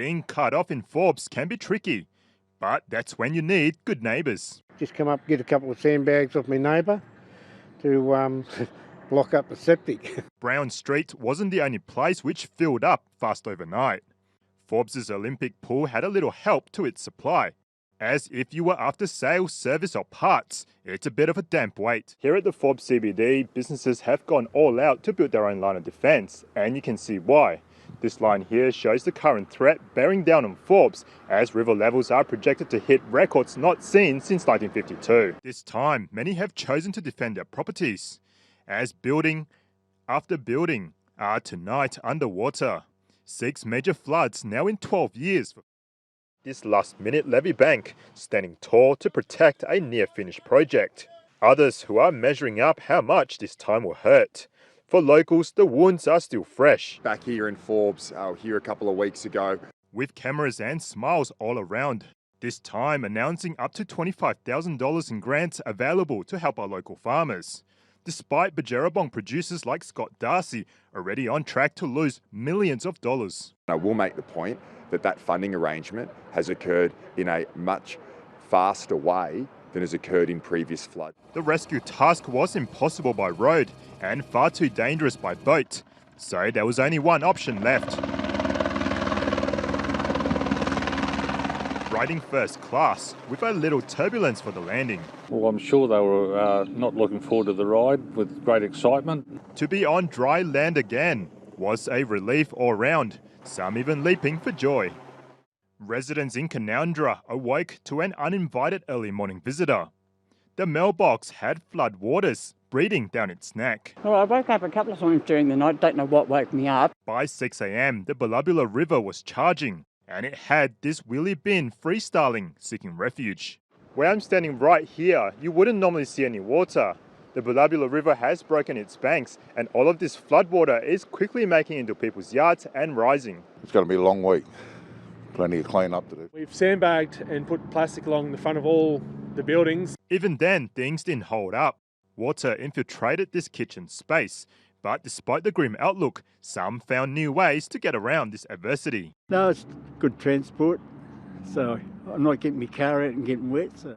Being cut off in Forbes can be tricky, but that's when you need good neighbours. Just come up, get a couple of sandbags off my neighbour to block up the septic. Brown Street wasn't the only place which filled up fast overnight. Forbes' Olympic pool had a little help to its supply, as if you were after sales, service or parts, it's a bit of a damp wait. Here at the Forbes CBD, businesses have gone all out to build their own line of defence, and you can see why. This line here shows the current threat bearing down on Forbes, as river levels are projected to hit records not seen since 1952. This time, many have chosen to defend their properties, as building after building are tonight underwater. 6 major floods now in 12 years. This last-minute levee bank standing tall to protect a near-finished project. Others who are measuring up how much this time will hurt. For locals, the wounds are still fresh. Back here in Forbes, here a couple of weeks ago. With cameras and smiles all around. This time announcing up to $25,000 in grants available to help our local farmers. Despite Bajerabong producers like Scott Darcy already on track to lose millions of dollars. I will make the point that that funding arrangement has occurred in a much faster way than has occurred in previous floods. The rescue task was impossible by road and far too dangerous by boat, so there was only one option left. Riding first class with a little turbulence for the landing. Well, I'm sure they were not looking forward to the ride with great excitement. To be on dry land again was a relief all round, some even leaping for joy. Residents in Canowindra awoke to an uninvited early morning visitor. The mailbox had flood waters breathing down its neck. Well, I woke up a couple of times during the night, don't know what woke me up. By 6 a.m, the Billabula River was charging, and it had this wheelie bin freestyling, seeking refuge. Where I'm standing right here, you wouldn't normally see any water. The Billabula River has broken its banks, and all of this floodwater is quickly making into people's yards and rising. It's going to be a long week. Plenty of clean up to do. We've sandbagged and put plastic along the front of all the buildings. Even then, things didn't hold up. Water infiltrated this kitchen space. But despite the grim outlook, some found new ways to get around this adversity. No, it's good transport, so I'm not getting my car out and getting wet. So.